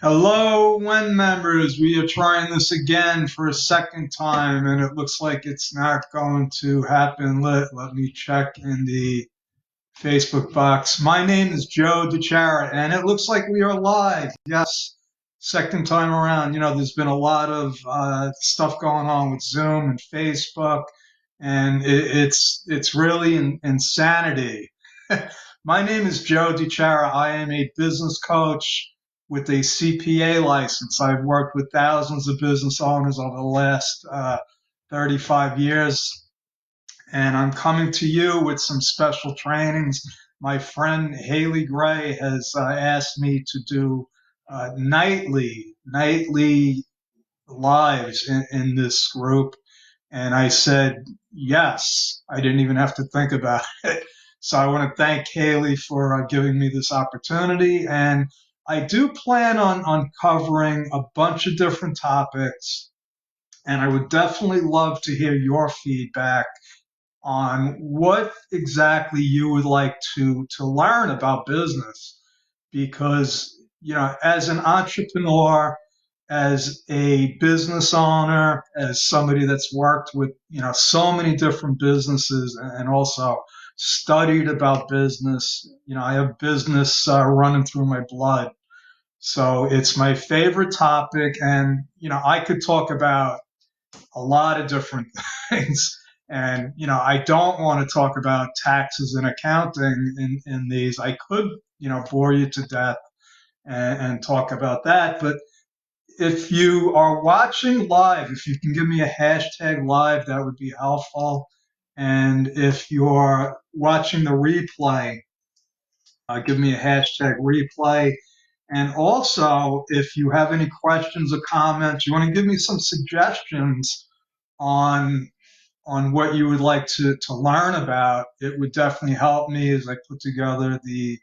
Hello, WEN members. We are trying this again for a second time, and it looks like it's not going to happen. Let me check in the Facebook box. My name is Joe DeChara, and it looks like we are live. Yes, second time around. There's been a lot of stuff going on with Zoom and Facebook, and it's really insanity. My name is Joe DeChara. I am a business coach with a CPA license. I've worked with thousands of business owners over the last 35 years, and I'm coming to you with some special trainings. My friend Haley Gray has asked me to do nightly lives in this group, and I said yes. I didn't even have to think about it. So I want to thank Haley for giving me this opportunity. And I do plan on covering a bunch of different topics. And I would definitely love to hear your feedback on what exactly you would like to learn about business. Because, as an entrepreneur, as a business owner, as somebody that's worked with, so many different businesses and also studied about business, I have business running through my blood. So it's my favorite topic. And, I could talk about a lot of different things. And, I don't want to talk about taxes and accounting in these. I could, bore you to death and talk about that. But if you are watching live, if you can give me a hashtag live, that would be helpful. And if you're watching the replay, give me a hashtag replay. And also, if you have any questions or comments, you want to give me some suggestions on what you would like to learn about, it would definitely help me as I put together the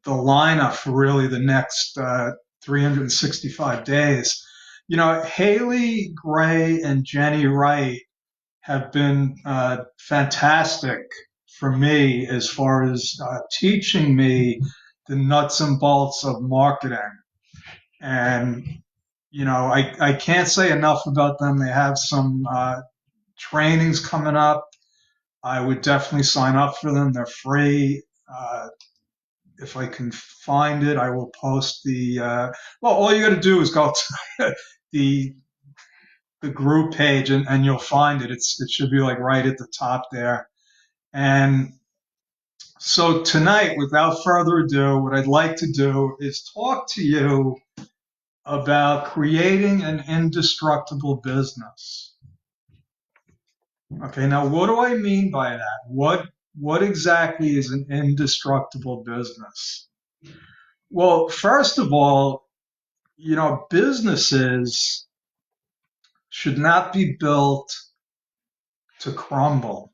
lineup for really the next 365 days. Haley Gray and Jenny Wright have been fantastic for me as far as teaching me the nuts and bolts of marketing. And, I can't say enough about them. They have some trainings coming up. I would definitely sign up for them. They're free. If I can find it, I will post well, all you got to do is go to the group page and you'll find it. It should be like right at the top there. And so tonight, without further ado, what I'd like to do is talk to you about creating an indestructible business. Okay, now what do I mean by that? What exactly is an indestructible business? Well, first of all, businesses should not be built to crumble.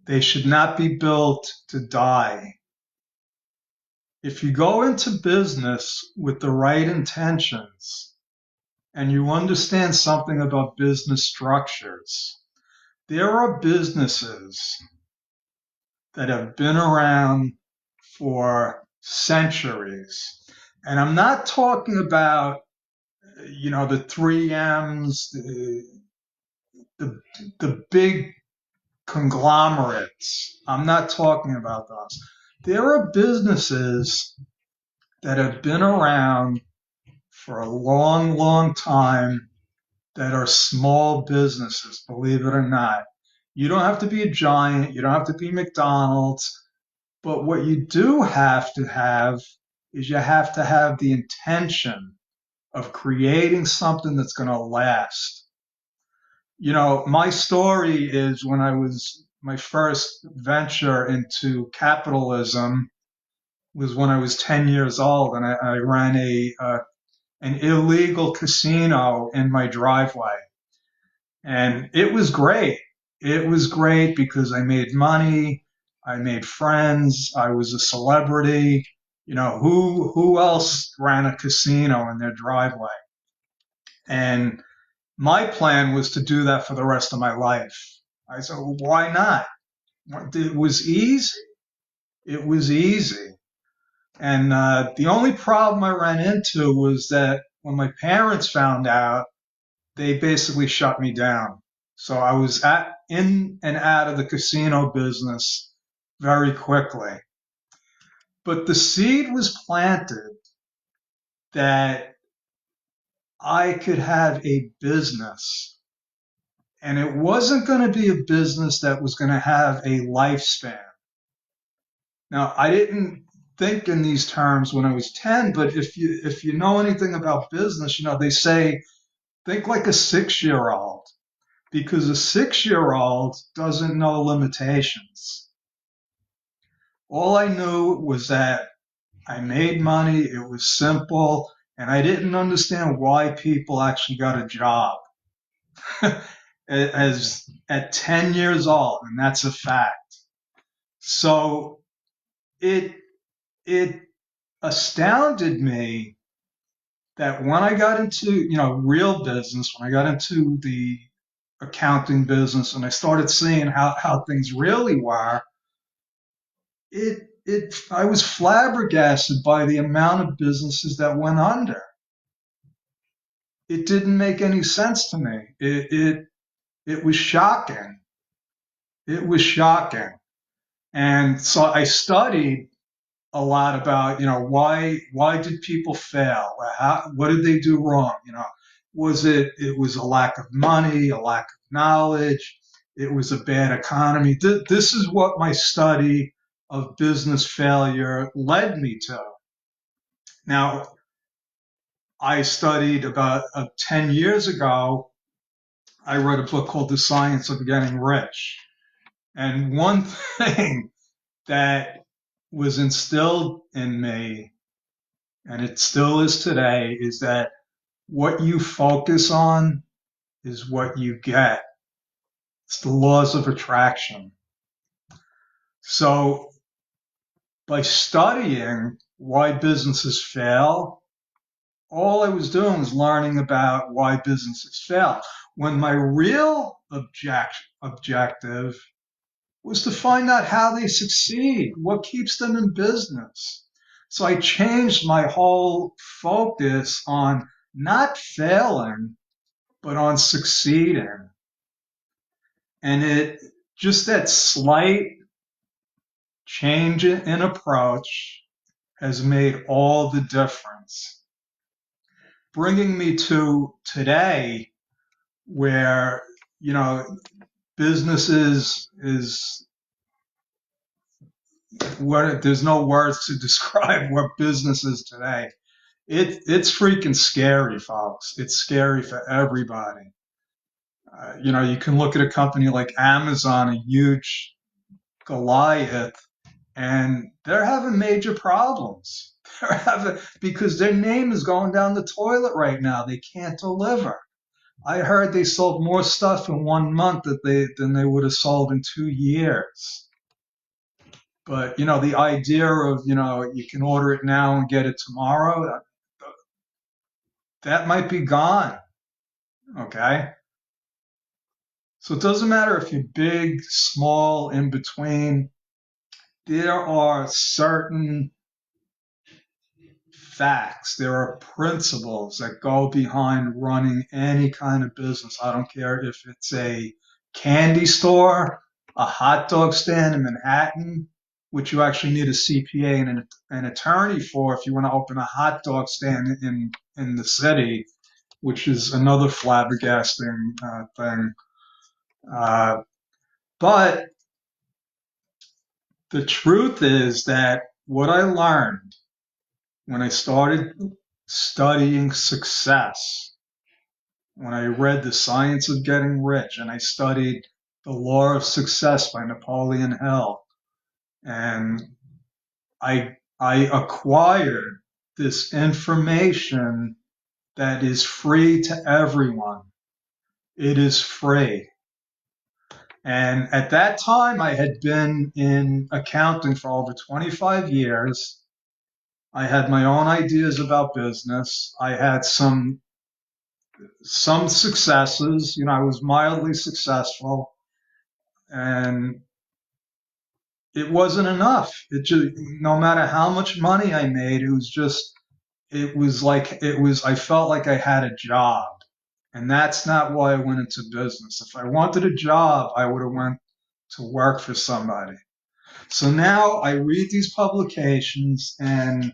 They should not be built to die. If you go into business with the right intentions and you understand something about business structures, there are businesses that have been around for centuries. And I'm not talking about, the 3Ms, the big conglomerates. I'm not talking about those. There are businesses that have been around for a long, long time that are small businesses, believe it or not. You don't have to be a giant. You don't have to be McDonald's. But what you do have to have is you have to have the intention of creating something that's going to last. My story is when my first venture into capitalism was when I was 10 years old, and I ran an illegal casino in my driveway. And it was great. It was great because I made money, I made friends, I was a celebrity. Who else ran a casino in their driveway? And my plan was to do that for the rest of my life. I said, well, why not? It was easy. It was easy. And the only problem I ran into was that when my parents found out, they basically shut me down. So I was in and out of the casino business very quickly. But the seed was planted that I could have a business. And it wasn't going to be a business that was going to have a lifespan. Now, I didn't think in these terms when I was 10, but if you know anything about business, they say think like a 6-year old because a 6-year old doesn't know limitations. All I knew was that I made money, it was simple, and I didn't understand why people actually got a job as at 10 years old, and that's a fact. So it it astounded me that when I got into, real business, when I got into the accounting business and I started seeing how things really were, I was flabbergasted by the amount of businesses that went under. It didn't make any sense to me. It was shocking. It was shocking. And so I studied a lot about, why did people fail? What did they do wrong? It was a lack of money, a lack of knowledge, it was a bad economy. This is what my study of business failure led me to. Now, I studied about 10 years ago, I read a book called The Science of Getting Rich. And one thing that was instilled in me, and it still is today, is that what you focus on is what you get. It's the laws of attraction. So by studying why businesses fail, all I was doing was learning about why businesses fail. When my real objective was to find out how they succeed, what keeps them in business. So I changed my whole focus on not failing, but on succeeding. And just that slight change in approach has made all the difference. Bringing me to today where, you know, business is what there's no words to describe what business is today. It's freaking scary, folks. It's scary for everybody. You can look at a company like Amazon, a huge Goliath, and they're having major problems. They're having because their name is going down the toilet right now. They can't deliver. I heard they sold more stuff in 1 month than they would have sold in 2 years. But the idea of you can order it now and get it tomorrow, that might be gone. Okay, so it doesn't matter if you're big, small, in between. There are certain facts, there are principles that go behind running any kind of business. I don't care if it's a candy store, a hot dog stand in Manhattan, which you actually need a CPA and an attorney for if you want to open a hot dog stand in the city, which is another flabbergasting thing. Uh, but the truth is that what I learned when I started studying success, when I read The Science of Getting Rich and I studied The Law of Success by Napoleon Hill, and I acquired this information that is free to everyone. It is free. And at that time, I had been in accounting for over 25 years. I had my own ideas about business. I had some successes. I was mildly successful, and it wasn't enough. It just, no matter how much money I made, I felt like I had a job. And that's not why I went into business. If I wanted a job, I would have went to work for somebody. So now I read these publications and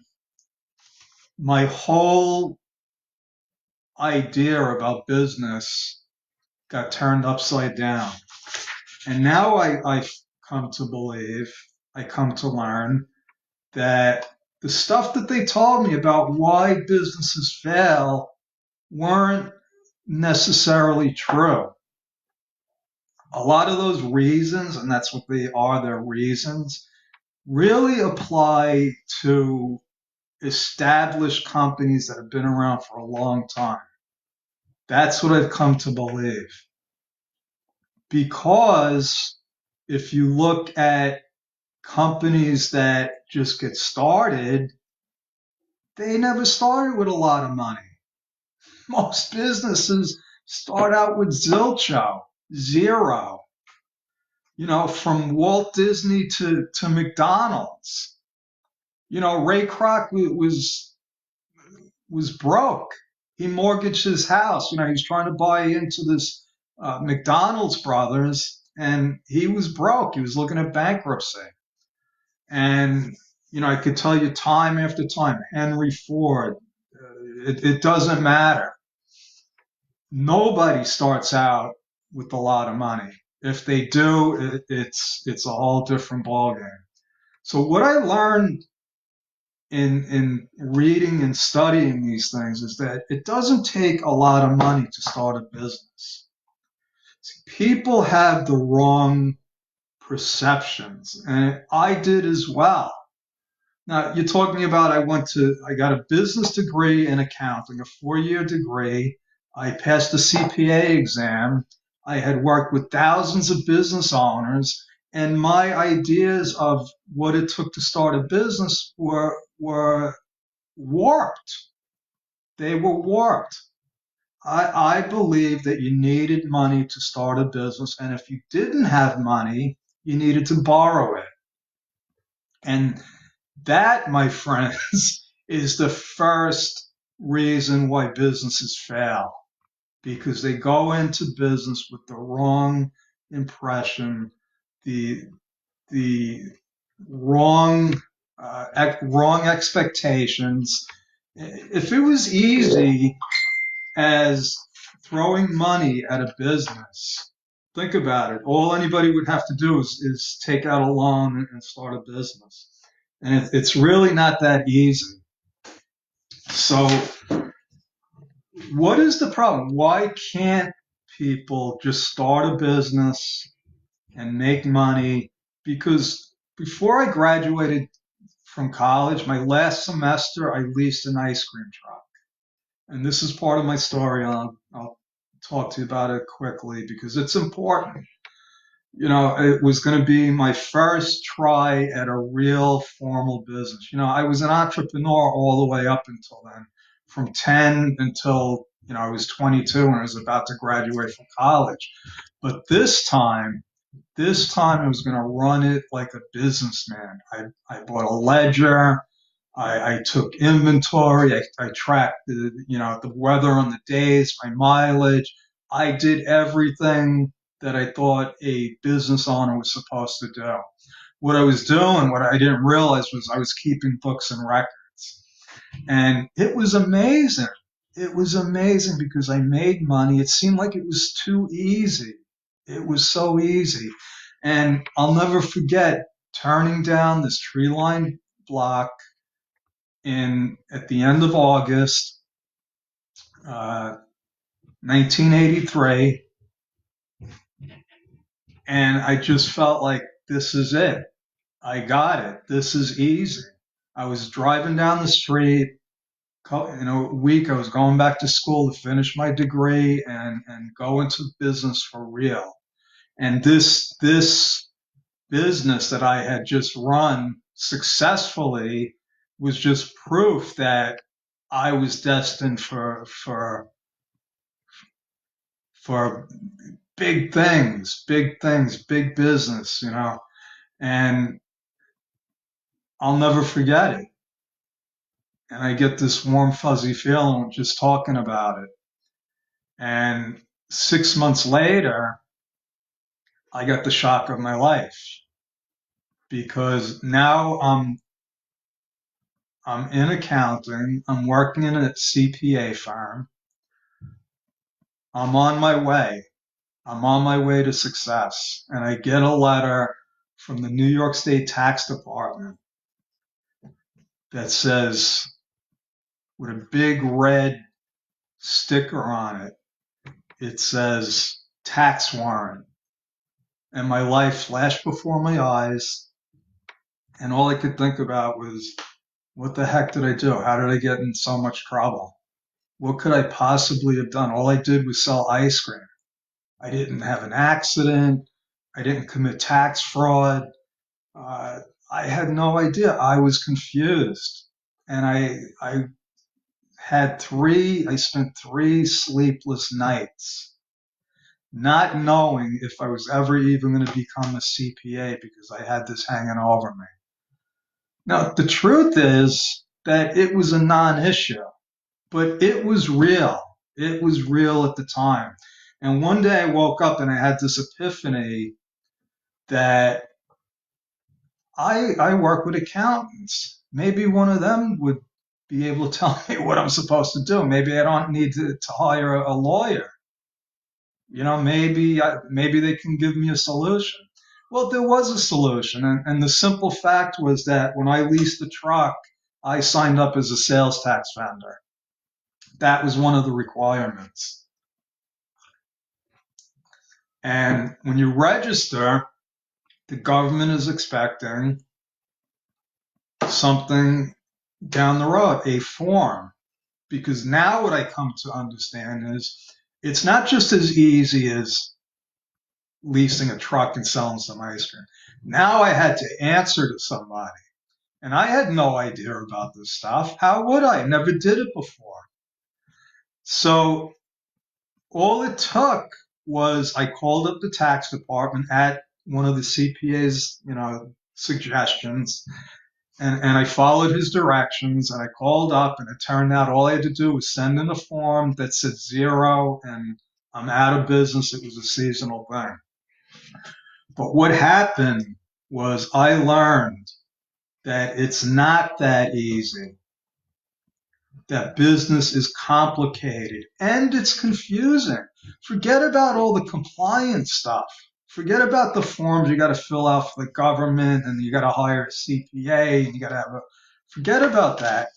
my whole idea about business got turned upside down. And now I've come to believe, I come to learn that the stuff that they told me about why businesses fail weren't necessarily true. A lot of those reasons, and that's what they are, they're reasons, really apply to established companies that have been around for a long time. That's what I've come to believe. Because if you look at companies that just get started, they never started with a lot of money. Most businesses start out with zilcho, zero. From Walt Disney to McDonald's. Ray Kroc was broke. He mortgaged his house. He was trying to buy into this McDonald's brothers, and he was broke. He was looking at bankruptcy. And I could tell you time after time, Henry Ford. It doesn't matter. Nobody starts out with a lot of money. If they do, it's a whole different ballgame. So what I learned in reading and studying these things is that it doesn't take a lot of money to start a business. People have the wrong perceptions, and I did as well. Now, you're talking about I got a business degree in accounting, a 4-year degree. I passed the CPA exam. I had worked with thousands of business owners, and my ideas of what it took to start a business were warped. They were warped. I believe that you needed money to start a business, and if you didn't have money, you needed to borrow it. And that, my friends, is the first reason why businesses fail, because they go into business with the wrong impression, the the wrong wrong expectations. If it was easy as throwing money at a business, think about it. All anybody would have to do is take out a loan and start a business. And it's really not that easy. So, what is the problem? Why can't people just start a business and make money? Because before I graduated from college, my last semester, I leased an ice cream truck. And this is part of my story. I'll talk to you about it quickly because it's important. It was going to be my first try at a real formal business. I was an entrepreneur all the way up until then, from 10 until, I was 22 when I was about to graduate from college. But this time I was going to run it like a businessman. I bought a ledger. I took inventory. I tracked the weather on the days, my mileage. I did everything that I thought a business owner was supposed to do. What I was doing, what I didn't realize was I was keeping books and records. And it was amazing. It was amazing because I made money. It seemed like it was too easy. It was so easy. And I'll never forget turning down this tree-lined block at the end of August, uh, 1983, and I just felt like this is it. I got it. This is easy. I was driving down the street. In a week, I was going back to school to finish my degree and go into business for real. And this business that I had just run successfully was just proof that I was destined for big things, big business, And I'll never forget it. And I get this warm, fuzzy feeling just talking about it. And 6 months later, I got the shock of my life because now I'm in accounting. I'm working in a CPA firm. I'm on my way. I'm on my way to success. And I get a letter from the New York State Tax Department that says, with a big red sticker on it, it says tax warrant. And my life flashed before my eyes. And all I could think about was, what the heck did I do? How did I get in so much trouble? What could I possibly have done? All I did was sell ice cream. I didn't have an accident. I didn't commit tax fraud. Uh, I had no idea. I was confused. And I spent 3 sleepless nights not knowing if I was ever even going to become a CPA because I had this hanging over me. Now, the truth is that it was a non-issue, but it was real. It was real at the time. And one day I woke up and I had this epiphany that I work with accountants. Maybe one of them would be able to tell me what I'm supposed to do. Maybe I don't need to hire a lawyer. Maybe they can give me a solution. Well, there was a solution, and the simple fact was that when I leased the truck, I signed up as a sales tax vendor. That was one of the requirements. And when you register, the government is expecting something down the road, a form. Because now what I come to understand is it's not just as easy as leasing a truck and selling some ice cream. Now I had to answer to somebody. And I had no idea about this stuff. How would I? Never did it before. So all it took was I called up the tax department at one of the CPA's, suggestions, and I followed his directions, and I called up, and it turned out all I had to do was send in a form that said zero, and I'm out of business. It was a seasonal thing. But what happened was I learned that it's not that easy, that business is complicated and it's confusing. Forget about all the compliance stuff. Forget about the forms you got to fill out for the government and you got to hire a CPA and you got to have a. Forget about that.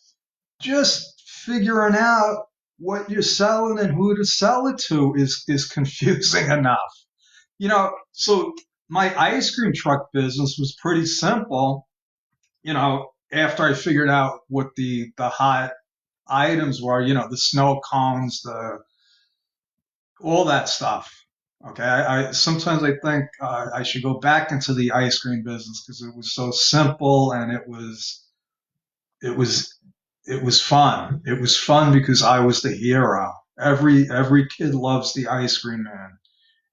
Just figuring out what you're selling and who to sell it to is confusing enough. So my ice cream truck business was pretty simple. After I figured out what the hot items were, the snow cones, the all that stuff. Okay, I sometimes I think I should go back into the ice cream business because it was so simple and it was it was fun. It was fun because I was the hero. Every kid loves the ice cream man,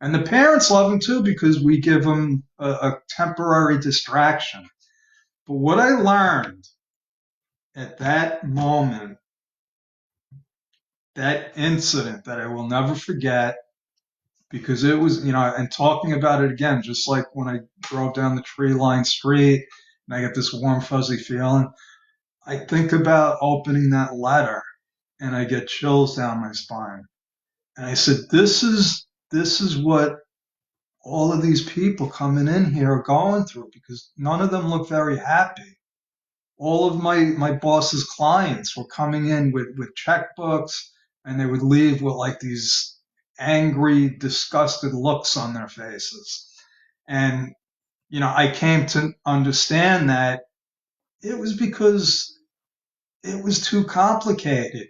and the parents love him too because we give them a temporary distraction. But what I learned at that moment, that incident that I will never forget, because it was, and talking about it again, just like when I drove down the tree lined street and I get this warm, fuzzy feeling, I think about opening that letter and I get chills down my spine. And I said, this is what all of these people coming in here are going through because none of them look very happy. All of my boss's clients were coming in with checkbooks and they would leave with like these angry, disgusted looks on their faces. And, I came to understand that it was because it was too complicated,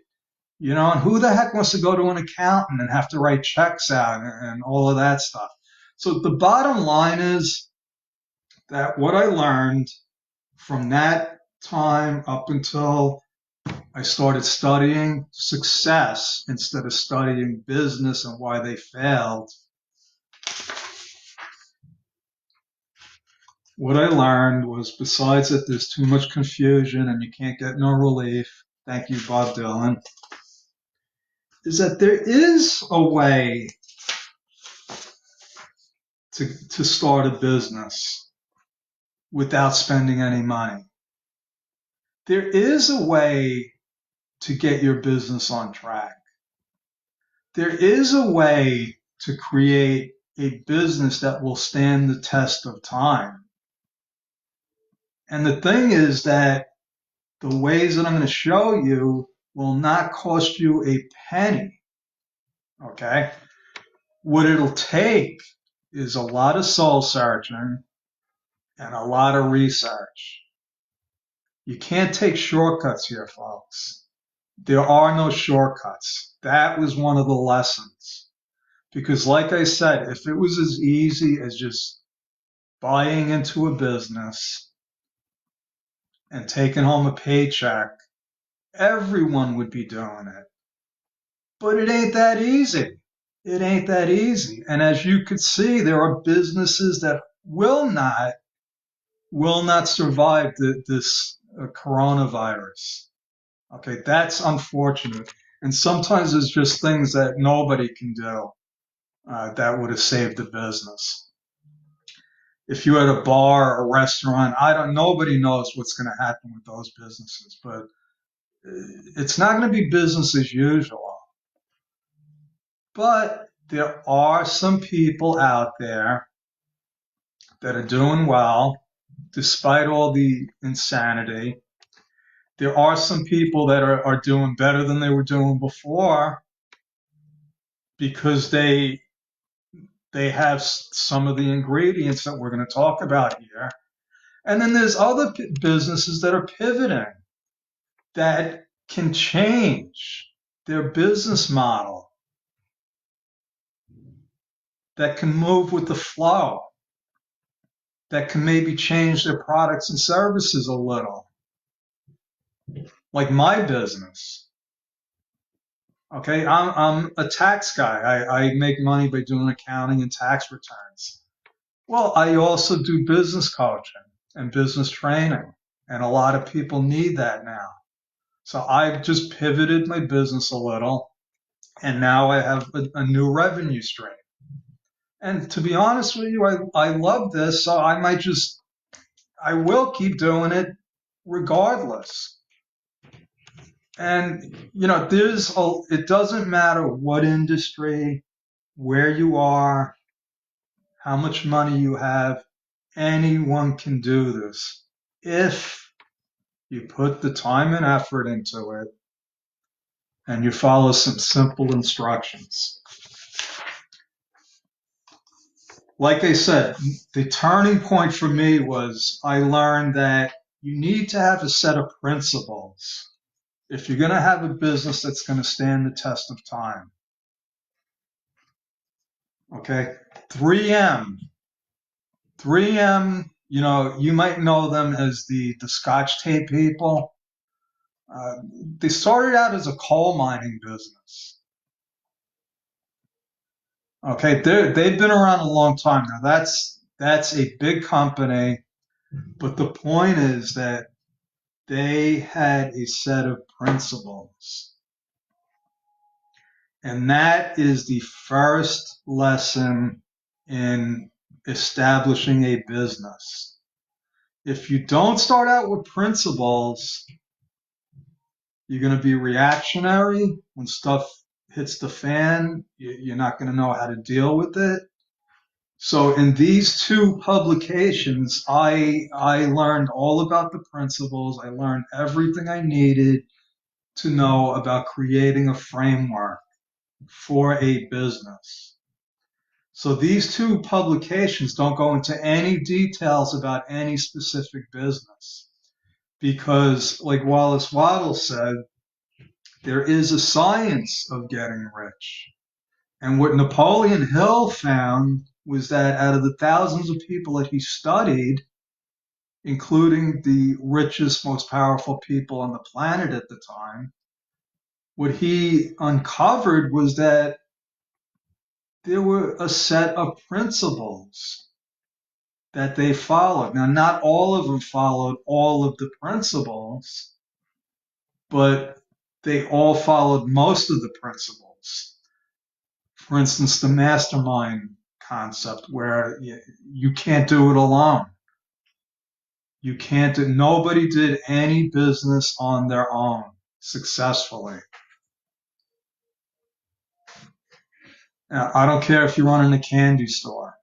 and who the heck wants to go to an accountant and have to write checks out and all of that stuff. So the bottom line is that what I learned from that time up until I started studying success instead of studying business and why they failed what I learned was, besides that there's too much confusion and you can't get no relief, thank you, Bob Dylan, is that there is a way to start a business without spending any money. There is a way to get your business on track. There is a way to create a business that will stand the test of time. And the thing is that the ways that I'm going to show you will not cost you a penny. Okay? What it'll take is a lot of soul searching and a lot of research. You can't take shortcuts here, folks. There are no shortcuts. That was one of the lessons. Because like I said, if it was as easy as just buying into a business and taking home a paycheck, everyone would be doing it. But it ain't that easy. It ain't that easy. And as you could see, there are businesses that will not survive this coronavirus. Okay, that's unfortunate. And sometimes it's just things that nobody can do that would have saved the business. If you had a bar or a restaurant, nobody knows what's going to happen with those businesses, but it's not going to be business as usual. But there are some people out there that are doing well despite all the insanity. There are some people that are doing better than they were doing before because they have some of the ingredients that we're going to talk about here. And then there's other businesses that are pivoting that can change their business model, that can move with the flow, that can maybe change their products and services a little. Like my business. Okay, I'm a tax guy. I make money by doing accounting and tax returns. Well, I also do business coaching and business training, and a lot of people need that now. So I've just pivoted my business a little, and now I have a new revenue stream. And to be honest with you, I love this, so I will keep doing it regardless. And, it doesn't matter what industry, where you are, how much money you have, anyone can do this if you put the time and effort into it and you follow some simple instructions. Like I said, the turning point for me was I learned that you need to have a set of principles if you're going to have a business that's going to stand the test of time. Okay, 3M. 3M, you might know them as the Scotch tape people. They started out as a coal mining business. Okay, they've been around a long time now. That's a big company, but the point is that they had a set of principles. And that is the first lesson in establishing a business. If you don't start out with principles, you're going to be reactionary. When stuff hits the fan, you're not going to know how to deal with it. So in these two publications, I learned all about the principles. I learned everything I needed to know about creating a framework for a business. So these two publications don't go into any details about any specific business because, like Wallace Waddles said, there is a science of getting rich. And what Napoleon Hill found was that out of the thousands of people that he studied, including the richest, most powerful people on the planet at the time, what he uncovered was that there were a set of principles that they followed. Now, not all of them followed all of the principles, but they all followed most of the principles. For instance, the mastermind concept, where you can't do it alone. You can't do, nobody did any business on their own successfully. Now, I don't care if you're running a candy store.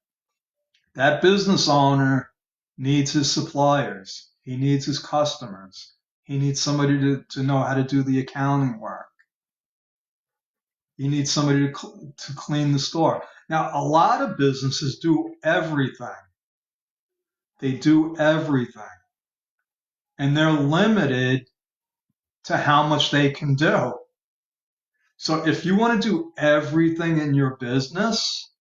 That business owner needs his suppliers. He needs his customers. He needs somebody to know how to do the accounting work. He needs somebody to clean the store. Now, a lot of businesses do everything. They do everything. And they're limited to how much they can do. So if you want to do everything in your business,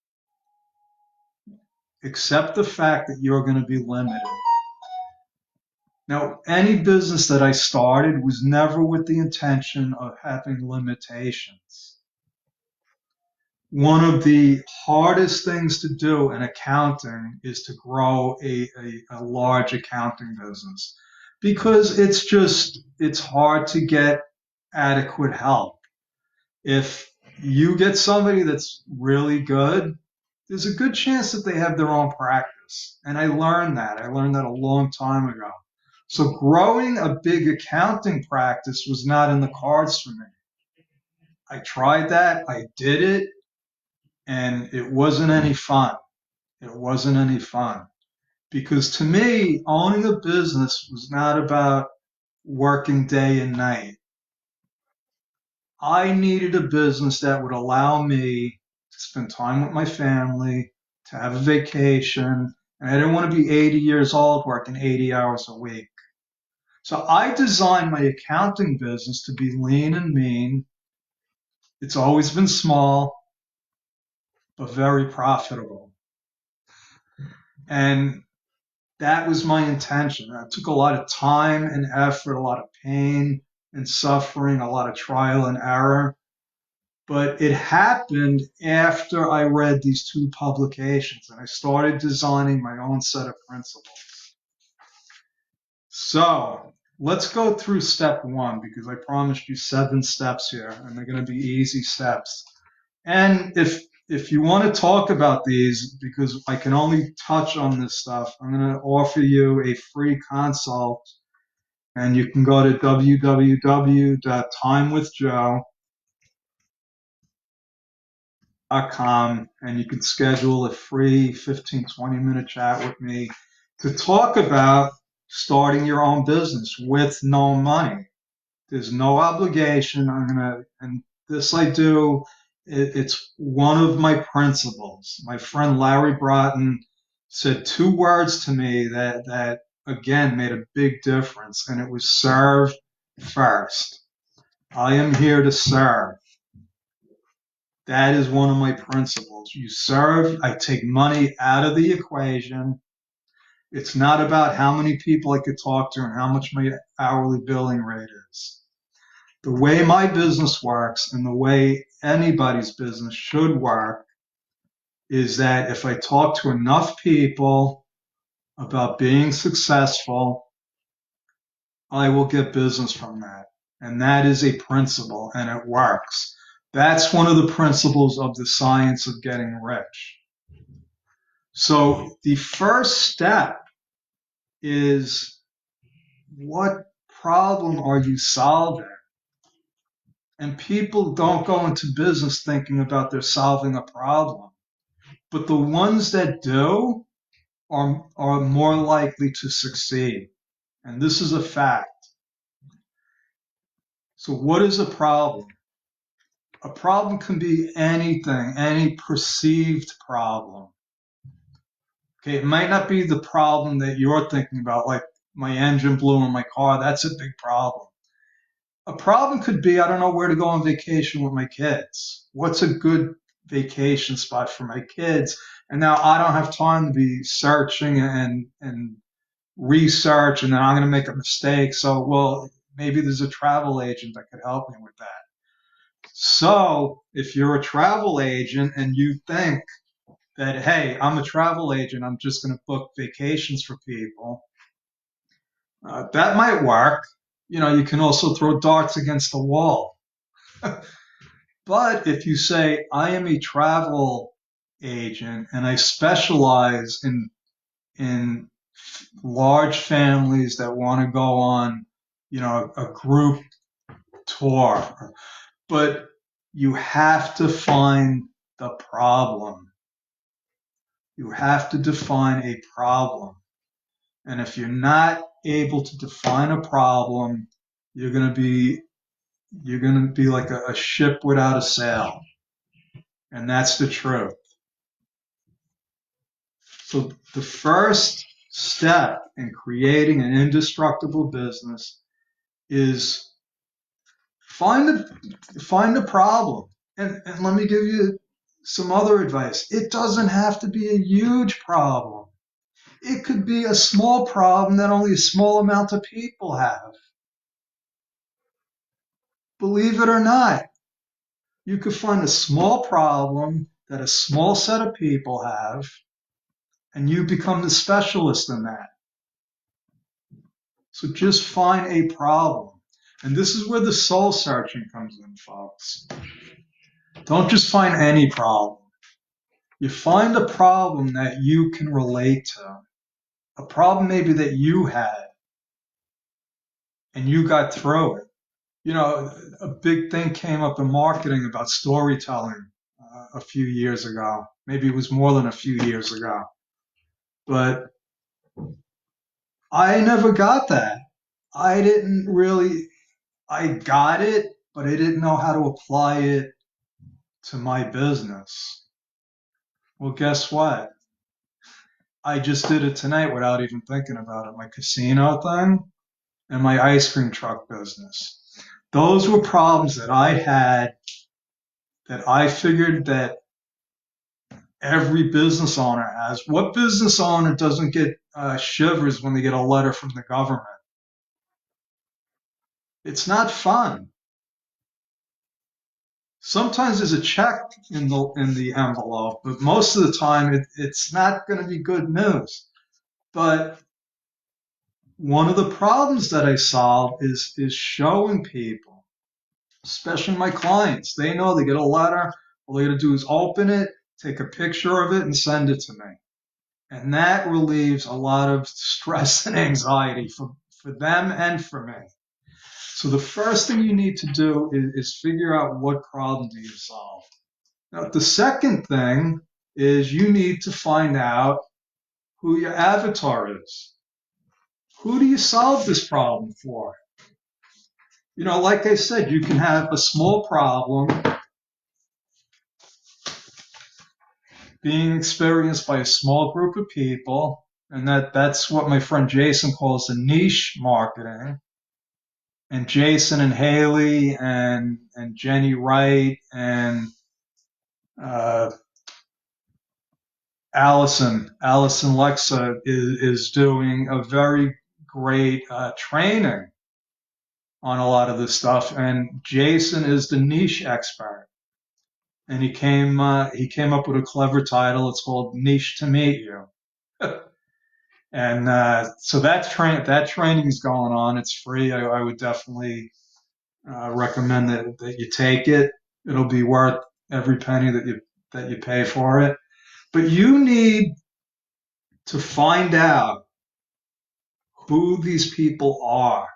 accept the fact that you're going to be limited. Now, any business that I started was never with the intention of having limitations. One of the hardest things to do in accounting is to grow a large accounting business, because it's hard to get adequate help. If you get somebody that's really good, there's a good chance that they have their own practice. And I learned that. I learned that a long time ago. So growing a big accounting practice was not in the cards for me. I tried that, I did it, and it wasn't any fun. It wasn't any fun. Because to me, owning a business was not about working day and night. I needed a business that would allow me to spend time with my family, to have a vacation, and I didn't want to be 80 years old working 80 hours a week. So I designed my accounting business to be lean and mean. It's always been small, but very profitable. And that was my intention. It took a lot of time and effort, a lot of pain and suffering, a lot of trial and error. But it happened after I read these two publications and I started designing my own set of principles. So let's go through step one, because I promised you 7 steps here and they're going to be easy steps. And if you want to talk about these, because I can only touch on this stuff, I'm going to offer you a free consult, and you can go to www.timewithjoe.com and you can schedule a free 15-20 minute chat with me to talk about starting your own business with no money. There's no obligation. And this I do. It's one of my principles. My friend Larry Broughton said 2 words to me that again made a big difference, and it was serve first. I am here to serve. That is one of my principles. You serve. I take money out of the equation. It's not about how many people I could talk to and how much my hourly billing rate is. The way my business works, and the way anybody's business should work, is that if I talk to enough people about being successful, I will get business from that. And that is a principle, and it works. That's one of the principles of the science of getting rich. So the first step is, what problem are you solving? And people don't go into business thinking about they're solving a problem. But the ones that do are more likely to succeed. And this is a fact. So what is a problem? A problem can be anything, any perceived problem. Okay, it might not be the problem that you're thinking about, like my engine blew in my car. That's a big problem. A problem could be, I don't know where to go on vacation with my kids. What's a good vacation spot for my kids? And now I don't have time to be searching and research, and then I'm going to make a mistake. So, well, maybe there's a travel agent that could help me with that. So if you're a travel agent and you think that, hey, I'm a travel agent, I'm just going to book vacations for people. That might work. You can also throw darts against the wall. But if you say, I am a travel agent and I specialize in large families that want to go on, a group tour, but you have to find the problem. You have to define a problem. And if you're not able to define a problem, you're going to be like a ship without a sail. And that's the truth. So the first step in creating an indestructible business is find a problem. And let me give you some other advice. It doesn't have to be a huge problem. It could be a small problem that only a small amount of people have. Believe it or not, you could find a small problem that a small set of people have, and you become the specialist in that. So just find a problem. And this is where the soul searching comes in, folks. Don't just find any problem. You find a problem that you can relate to, a problem maybe that you had, and you got through it. A big thing came up in marketing about storytelling a few years ago. Maybe it was more than a few years ago. But I never got that. I didn't really, I got it, but I didn't know how to apply it to my business. Well, guess what? I just did it tonight without even thinking about it. My casino thing and my ice cream truck business. Those were problems that I had that I figured that every business owner has. What business owner doesn't get shivers when they get a letter from the government? It's not fun. Sometimes there's a check in the envelope, but most of the time it's not going to be good news. But one of the problems that I solve is showing people, especially my clients. They know they get a letter. All they got to do is open it, take a picture of it, and send it to me. And that relieves a lot of stress and anxiety for them and for me. So the first thing you need to do is figure out what problem do you solve. Now, the second thing is you need to find out who your avatar is. Who do you solve this problem for? Like I said, you can have a small problem being experienced by a small group of people, and that's what my friend Jason calls the niche marketing. And Jason and Haley and Jenny Wright and uh, Allison Lexa is doing a very great training on a lot of this stuff. And Jason is the niche expert, and he came up with a clever title. It's called Niche to Meet You. And so that training is going on. It's free. I would definitely recommend that you take it. It'll be worth every penny that you pay for it. But you need to find out who these people are,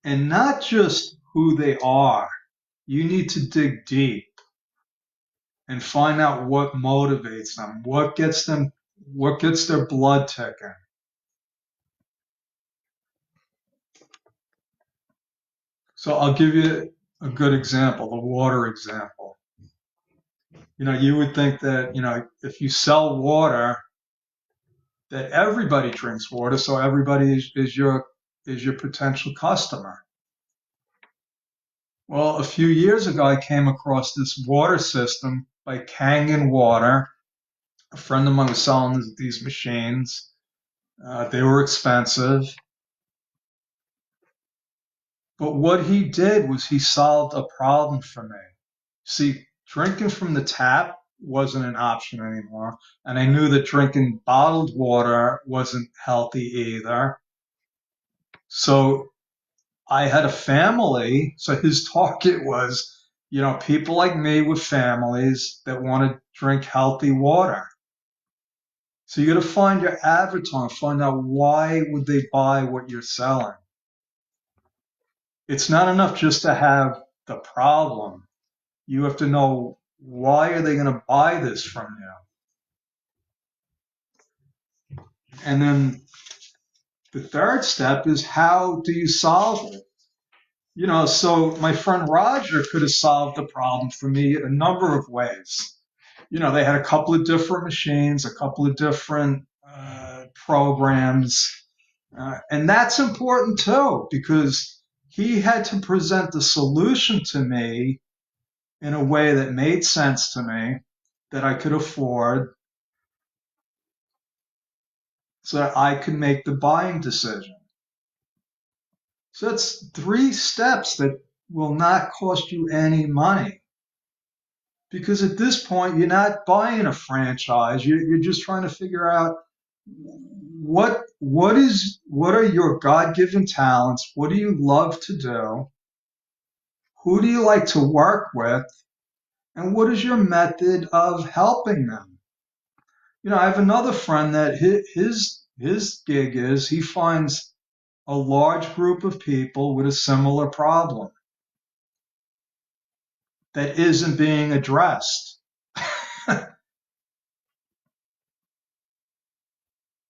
and not just who they are. You need to dig deep and find out what motivates them, what gets their blood ticking. So I'll give you a good example, the water example. You would think that, if you sell water, that everybody drinks water, so everybody is your potential customer. Well, a few years ago, I came across this water system by Kangen Water. A friend of mine was selling these machines. They were expensive. But what he did was he solved a problem for me. See, drinking from the tap wasn't an option anymore. And I knew that drinking bottled water wasn't healthy either. So I had a family. So his target was, people like me with families that want to drink healthy water. So you got to find your avatar and find out why would they buy what you're selling. It's not enough just to have the problem. You have to know why are they going to buy this from you. And then the third step is how do you solve it? So my friend Roger could have solved the problem for me a number of ways. They had a couple of different machines, a couple of different programs. And that's important too, because he had to present the solution to me in a way that made sense to me, that I could afford, so that I could make the buying decision. So that's 3 steps that will not cost you any money. Because at this point, you're not buying a franchise. You're just trying to figure out what are your God-given talents? What do you love to do? Who do you like to work with? And what is your method of helping them? I have another friend that his gig is he finds a large group of people with a similar problem that isn't being addressed.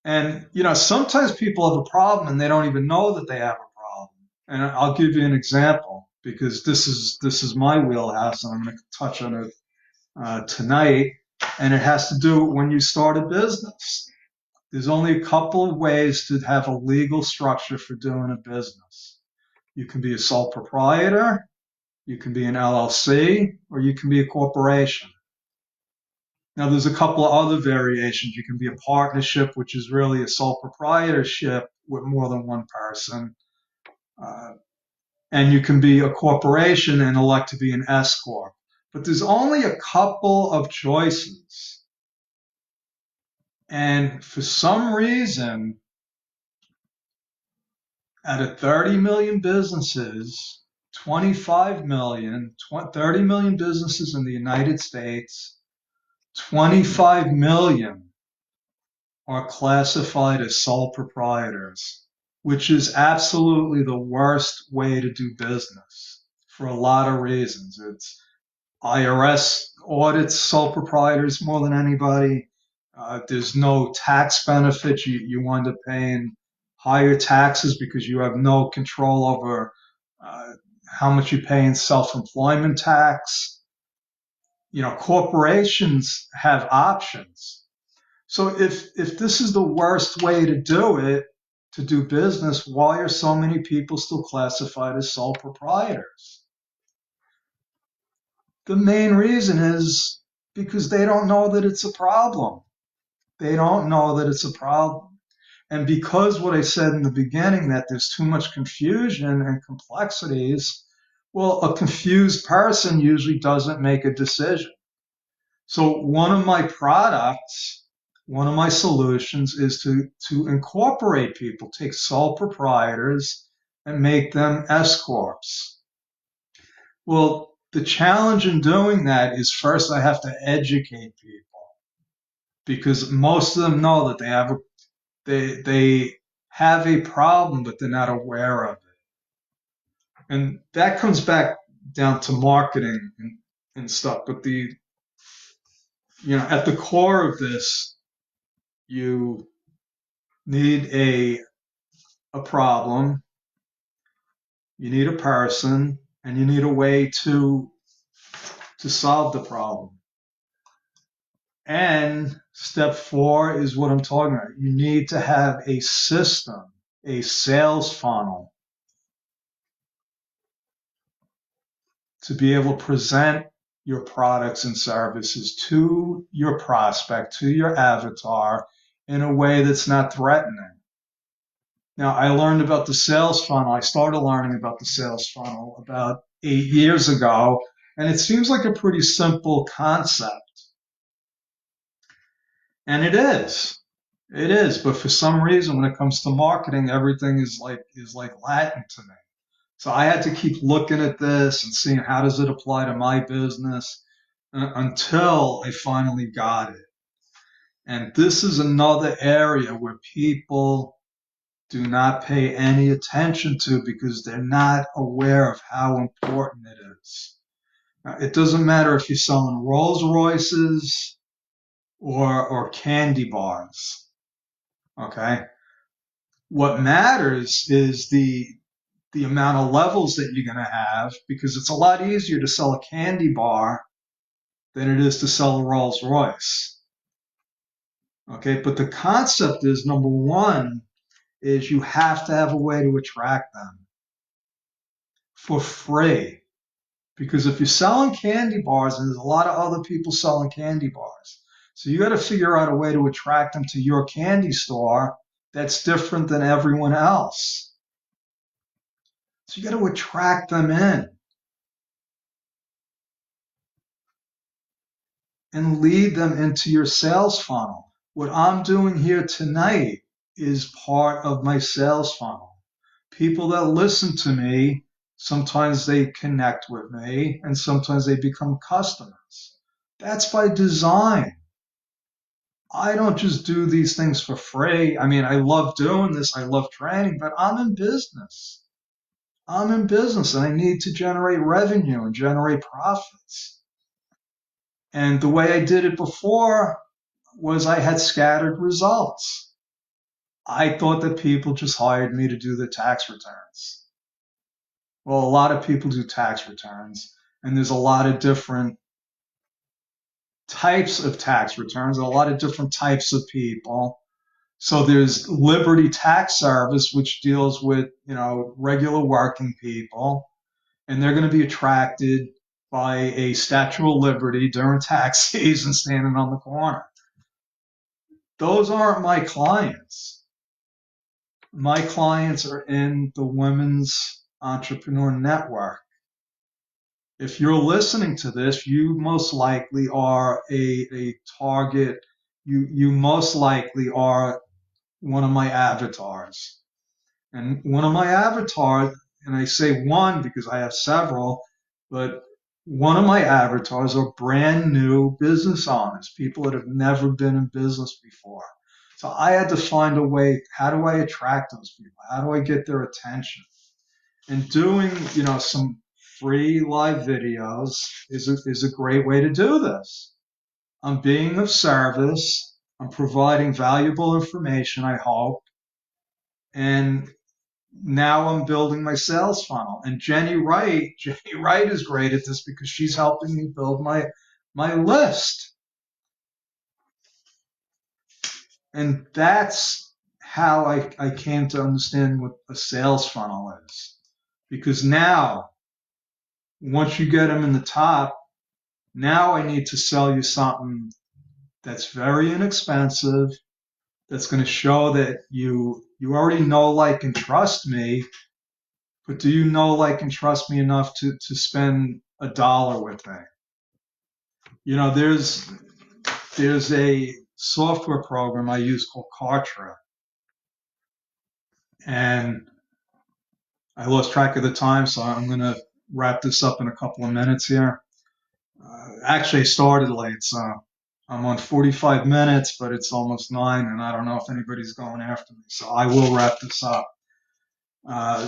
And, sometimes people have a problem and they don't even know that they have a problem. And I'll give you an example because this is my wheelhouse and I'm going to touch on it tonight. And it has to do when you start a business. There's only a couple of ways to have a legal structure for doing a business. You can be a sole proprietor, you can be an LLC, or you can be a corporation. Now, there's a couple of other variations. You can be a partnership, which is really a sole proprietorship with more than one person. Uh, and you can be a corporation and elect to be an s-corp. But there's only a couple of choices. And for some reason, out of 30 million businesses, 25 million, 30 million businesses in the United States, 25 million are classified as sole proprietors, which is absolutely the worst way to do business for a lot of reasons. It's IRS audits sole proprietors more than anybody. There's no tax benefits. You wind up paying higher taxes because you have no control over uh, how much you pay in self-employment tax. Corporations have options. So if this is the worst way to do it, to do business, why are so many people still classified as sole proprietors? The main reason is because they don't know that it's a problem. They don't know that it's a problem. And because what I said in the beginning, that there's too much confusion and complexities, well, a confused person usually doesn't make a decision. So one of my products, one of my solutions is to incorporate people, take sole proprietors and make them s-corps. Well, the challenge in doing that is first I have to educate people because most of them know that they have a problem, but they're not aware of it. And that comes back down to marketing and stuff. But at the core of this, you need a problem, you need a person, and you need a way to solve the problem. And step 4 is what I'm talking about. You need to have a system, a sales funnel to be able to present your products and services to your prospect, to your avatar in a way that's not threatening. Now, I learned about the sales funnel. I started learning about the sales funnel about 8 years ago, and it seems like a pretty simple concept. And it is. But for some reason, when it comes to marketing, everything is like Latin to me. So I had to keep looking at this and seeing how does it apply to my business until I finally got it. And this is another area where people do not pay any attention to because they're not aware of how important it is. Now, it doesn't matter if you're selling Rolls Royces or candy bars. Okay. What matters is the amount of levels that you're going to have because it's a lot easier to sell a candy bar than it is to sell a Rolls Royce. Okay. But the concept is number one is you have to have a way to attract them for free. Because if you're selling candy bars, and there's a lot of other people selling candy bars, so you got to figure out a way to attract them to your candy store that's different than everyone else. So you got to attract them in and lead them into your sales funnel. What I'm doing here tonight is part of my sales funnel. People that listen to me, sometimes they connect with me and sometimes they become customers. That's by design. I don't just do these things for free. I mean, I love doing this, I love training, but I'm in business. I'm in business and I need to generate revenue and generate profits. And the way I did it before was I had scattered results. I thought that people just hired me to do their tax returns. Well, a lot of people do tax returns, and there's a lot of different types of tax returns, and a lot of different types of people. So there's Liberty Tax Service, which deals with, regular working people, and they're going to be attracted by a Statue of Liberty during tax season standing on the corner. Those aren't my clients. My clients are in the Women's Entrepreneur Network. If you're listening to this, you most likely are a target. You most likely are one of my avatars. And one of my avatars, and I say one because I have several, but one of my avatars are brand new business owners, people that have never been in business before. So I had to find a way, how do I attract those people? How do I get their attention? And doing, some free live videos is a great way to do this. I'm being of service. I'm providing valuable information, I hope. And now I'm building my sales funnel. And Jenny Wright is great at this because she's helping me build my list. And that's how I came to understand what a sales funnel is. Because now, once you get them in the top, now I need to sell you something that's very inexpensive, that's going to show that you already know, like, and trust me. But do you know, like, and trust me enough to spend $1 with me? There's a software program I use called Kartra, and I lost track of the time, so I'm going to wrap this up in a couple of minutes here. Actually, I started late, so I'm on 45 minutes, but it's almost 9, and I don't know if anybody's going after me, so I will wrap this up.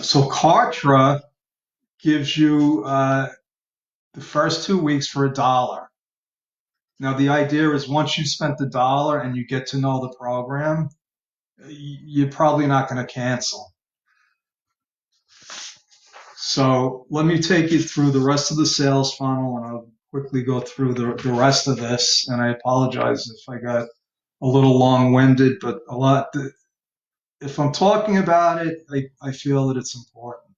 So Kartra gives you the first 2 weeks for $1. Now, the idea is once you spent $1 and you get to know the program, you're probably not going to cancel. So let me take you through the rest of the sales funnel, and I'll quickly go through the rest of this. And I apologize if I got a little long-winded, but if I'm talking about it, I feel that it's important.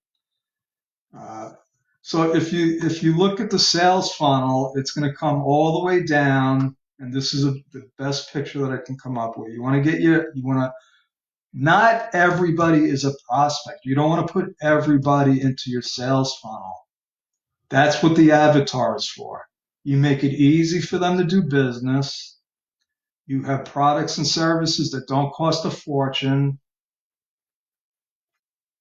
So if you look at the sales funnel, it's going to come all the way down, and this is the best picture that I can come up with. Not everybody is a prospect. You don't want to put everybody into your sales funnel. That's what the avatar is for. You make it easy for them to do business. You have products and services that don't cost a fortune,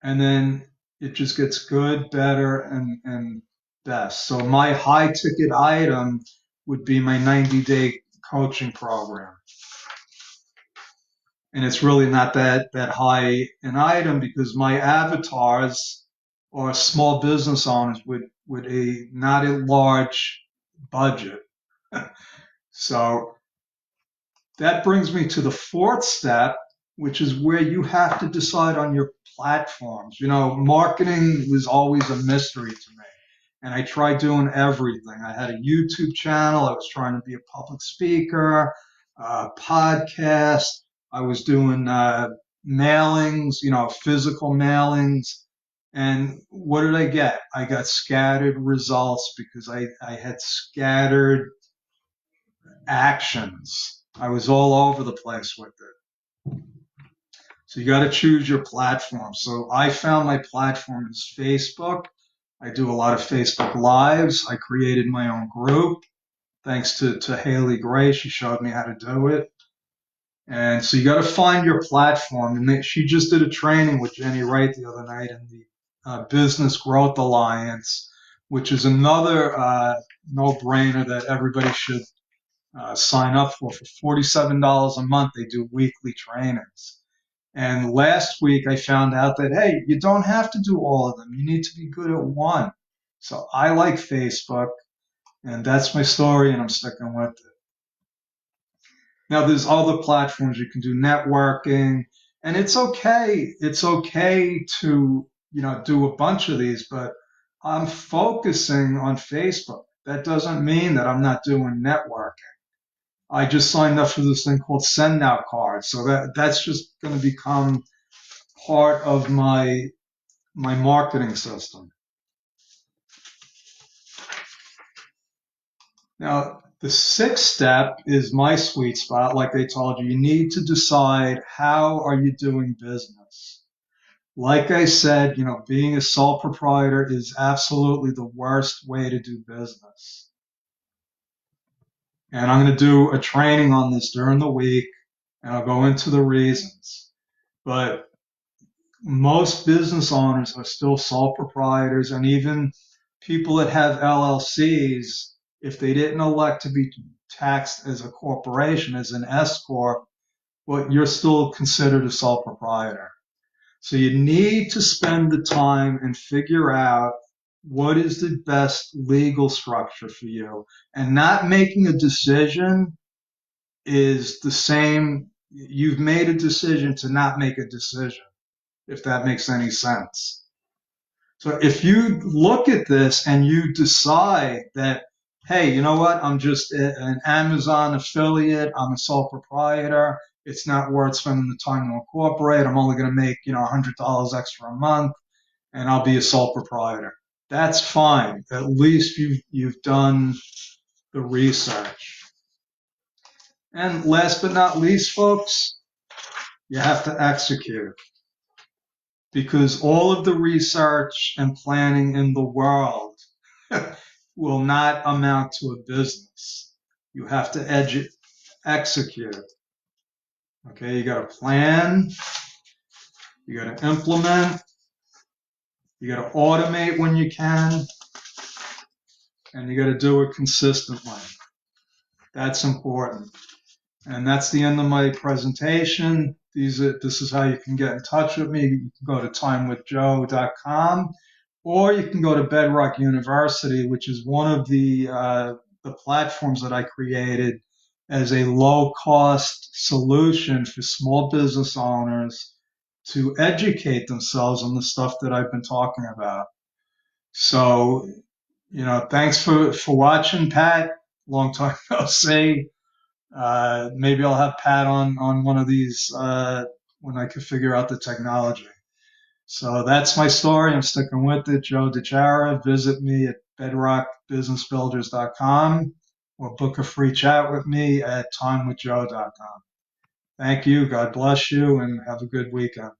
and then it just gets good, better, and best. So my high ticket item would be my 90-day coaching program. And it's really not that high an item because my avatars are small business owners with a not a large budget. So that brings me to the fourth step, which is where you have to decide on your platforms. Marketing was always a mystery to me. And I tried doing everything. I had a YouTube channel. I was trying to be a public speaker, podcast. I was doing mailings, physical mailings. And what did I get? I got scattered results because I had scattered actions. I was all over the place with it. So you got to choose your platform. So I found my platform is Facebook. I do a lot of Facebook Lives. I created my own group thanks to Haley Gray. She showed me how to do it. And so you got to find your platform. And she just did a training with Jenny Wright the other night in the Business Growth Alliance, which is another no-brainer that everybody should sign up for. For $47 a month, they do weekly trainings. And last week I found out that, hey, you don't have to do all of them. You need to be good at one. So I like Facebook, and that's my story, and I'm sticking with it. Now, there's other platforms you can do networking, and it's okay. It's okay to, do a bunch of these, but I'm focusing on Facebook. That doesn't mean that I'm not doing networking. I just signed up for this thing called Send Now Cards. So that's just going to become part of my marketing system. Now, the sixth step is my sweet spot. Like I told you, you need to decide how are you doing business. Like I said, being a sole proprietor is absolutely the worst way to do business. And I'm going to do a training on this during the week, and I'll go into the reasons. But most business owners are still sole proprietors, and even people that have LLCs, if they didn't elect to be taxed as a corporation, as an S-corp, well, you're still considered a sole proprietor. So you need to spend the time and figure out what is the best legal structure for you. And not making a decision is the same. You've made a decision to not make a decision, if that makes any sense. So if you look at this and you decide that, hey, you know what, I'm just an Amazon affiliate, I'm a sole proprietor, it's not worth spending the time to incorporate, I'm only going to make, $100 extra a month, and I'll be a sole proprietor. That's fine. At least you've done the research. And last but not least, folks, you have to execute. Because all of the research and planning in the world will not amount to a business. You have to execute. Okay, you got to plan, you got to implement, you got to automate when you can, and you got to do it consistently. That's important. And that's the end of my presentation. This is how you can get in touch with me. You can go to timewithjoe.com, or you can go to Bedrock University, which is one of the platforms that I created as a low-cost solution for small business owners to educate themselves on the stuff that I've been talking about. So, thanks for watching, Pat. Long time no see. Maybe I'll have Pat on one of these when I can figure out the technology. So that's my story. I'm sticking with it. Joe DeChara. Visit me at bedrockbusinessbuilders.com or book a free chat with me at timewithjoe.com. Thank you. God bless you, and have a good weekend.